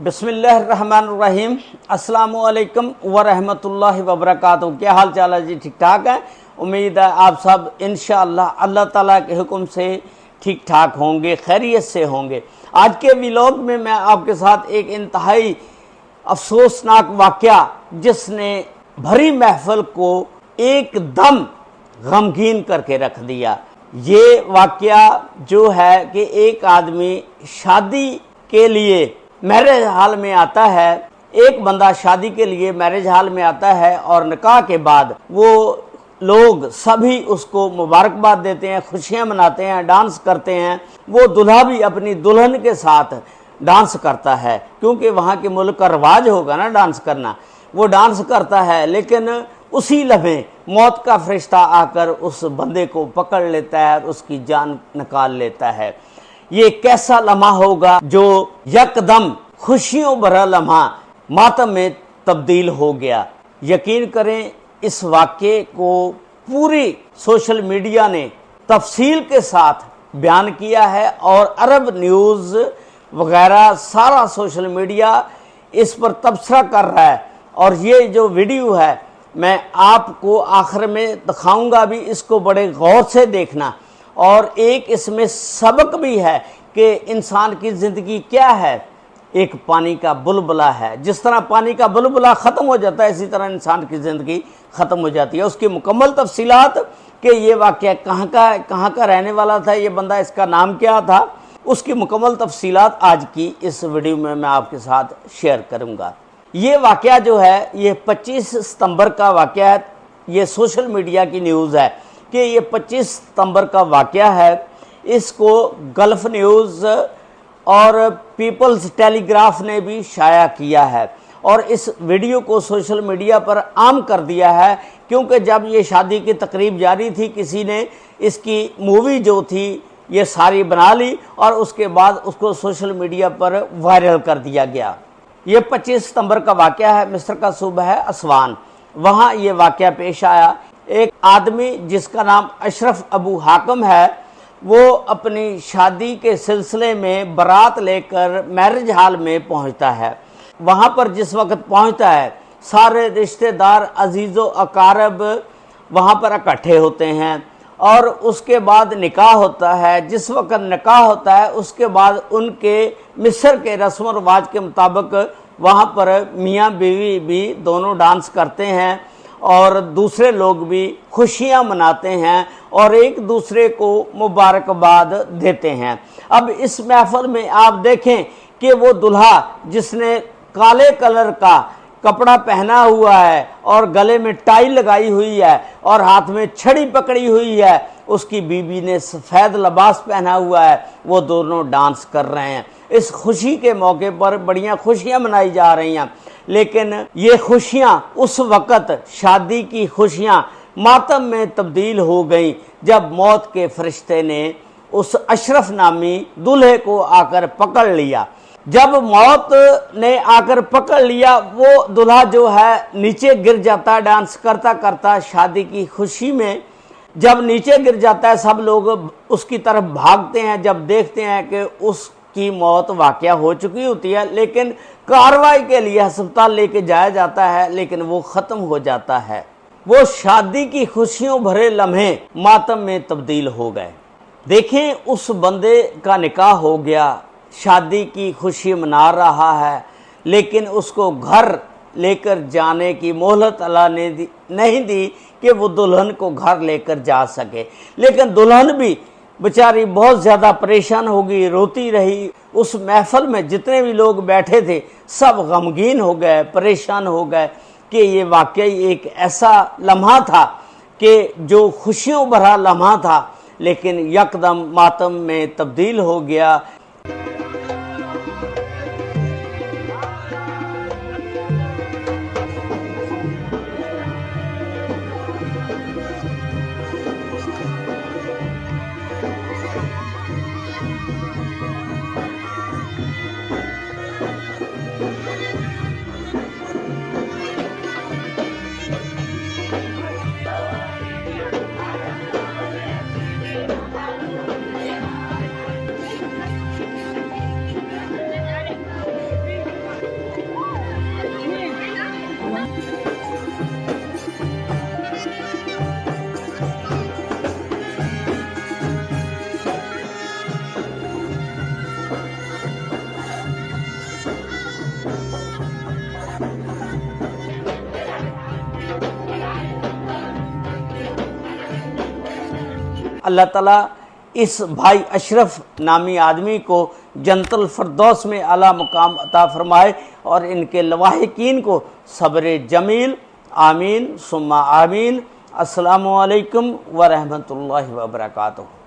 बिस्मिल्लाहिर्रहमानिर्रहीम। अस्सलामुअलैकुम वरहमतुल्लाहि वबरकातुहू। क्या हाल चाल है जी? ठीक ठाक है। उम्मीद है आप सब इंशाअल्लाह अल्लाह ताला के हुक्म से ठीक ठाक होंगे, खैरियत से होंगे। आज के व्लॉग में मैं आपके साथ एक इंतहाई अफसोसनाक वाक़या जिसने भरी महफिल को एकदम गमगीन करके रख दिया। ये वाक़या जो है कि एक आदमी शादी के लिए मैरिज हॉल में आता है, एक बंदा शादी के लिए मैरिज हॉल में आता है और निकाह के बाद वो लोग सभी उसको मुबारकबाद देते हैं, खुशियां मनाते हैं, डांस करते हैं। वो दूल्हा भी अपनी दुल्हन के साथ डांस करता है, क्योंकि वहाँ के मुल्क का रवाज होगा ना डांस करना। वो डांस करता है, लेकिन उसी लम्हे मौत का फरिश्ता आकर उस बंदे को पकड़ लेता है और उसकी जान निकाल लेता है। ये कैसा लम्हा होगा जो यकदम खुशियों भरा लम्हा मातम में तब्दील हो गया। यकीन करें, इस वाक़े को पूरी सोशल मीडिया ने तफसील के साथ बयान किया है और अरब न्यूज़ वगैरह सारा सोशल मीडिया इस पर तबसरा कर रहा है। और ये जो वीडियो है मैं आपको आखिर में दिखाऊंगा भी, इसको बड़े गौर से देखना। और एक इसमें सबक भी है कि इंसान की ज़िंदगी क्या है, एक पानी का बुलबुला है। जिस तरह पानी का बुलबुला ख़त्म हो जाता है, इसी तरह इंसान की ज़िंदगी ख़त्म हो जाती है। उसकी मुकम्मल तफसीलात कि ये वाक़या कहाँ का रहने वाला था, ये बंदा, इसका नाम क्या था, उसकी मुकम्मल तफसीलात आज की इस वीडियो में मैं आपके साथ शेयर करूँगा। ये वाक़या जो है ये 25 सितंबर का वाक़या है। ये सोशल मीडिया की न्यूज़ है कि ये 25 सितंबर का वाक़या है। इसको गल्फ़ न्यूज़ और पीपल्स टेलीग्राफ ने भी शाया किया है और इस वीडियो को सोशल मीडिया पर आम कर दिया है, क्योंकि जब ये शादी की तकरीब जारी थी, किसी ने इसकी मूवी जो थी ये सारी बना ली और उसके बाद उसको सोशल मीडिया पर वायरल कर दिया गया। ये 25 सितंबर का वाक़या है। मिस्र का सूबा है असवान, वहाँ ये वाक़या पेश आया। एक आदमी जिसका नाम अशरफ अबू हाकम है, वो अपनी शादी के सिलसिले में बारात लेकर मैरिज हॉल में पहुंचता है। वहां पर जिस वक्त पहुंचता है, सारे रिश्तेदार, अजीज़ो अकारब वहां पर इकट्ठे होते हैं और उसके बाद निकाह होता है। जिस वक्त निकाह होता है उसके बाद उनके मिस्र के रस्म व रिवाज के मुताबिक वहां पर मियाँ बीवी भी दोनों डांस करते हैं और दूसरे लोग भी खुशियां मनाते हैं और एक दूसरे को मुबारकबाद देते हैं। अब इस महफिल में आप देखें कि वो दूल्हा जिसने काले कलर का कपड़ा पहना हुआ है और गले में टाई लगाई हुई है और हाथ में छड़ी पकड़ी हुई है, उसकी बीवी ने सफ़ेद लिबास पहना हुआ है। वो दोनों डांस कर रहे हैं। इस खुशी के मौके पर बढ़िया खुशियां मनाई जा रही हैं, लेकिन ये खुशियां उस वक़्त शादी की खुशियां मातम में तब्दील हो गई जब मौत के फरिश्ते ने उस अशरफ नामी दूल्हे को आकर पकड़ लिया। जब मौत ने आकर पकड़ लिया, वो दूल्हा जो है नीचे गिर जाता है डांस करता करता शादी की खुशी में। जब नीचे गिर जाता है, सब लोग उसकी तरफ भागते हैं जब देखते हैं कि उसकी मौत वाक़या हो चुकी होती है, लेकिन कार्रवाई के लिए अस्पताल लेके जाया जाता है, लेकिन वो ख़त्म हो जाता है। वो शादी की खुशियों भरे लम्हे मातम में तब्दील हो गए। देखें, उस बंदे का निकाह हो गया, शादी की खुशी मना रहा है, लेकिन उसको घर लेकर जाने की मोहलत अल्लाह ने नहीं दी कि वो दुल्हन को घर लेकर जा सके। लेकिन दुल्हन भी बेचारी बहुत ज़्यादा परेशान होगी, रोती रही। उस महफिल में जितने भी लोग बैठे थे सब गमगीन हो गए, परेशान हो गए कि ये वाकई एक ऐसा लम्हा था कि जो खुशियों भरा लम्हा था, लेकिन यकदम मातम में तब्दील हो गया। अल्लाह ताला इस भाई अशरफ नामी आदमी को जन्नतुल फिरदौस में आला मुकाम अता फरमाए और इनके लवाहिकीन को सब्र जमील। आमीन सुम्मा आमीन। अस्सलामु अलैकुम व रहमतुल्लाहि व बरकातुहू।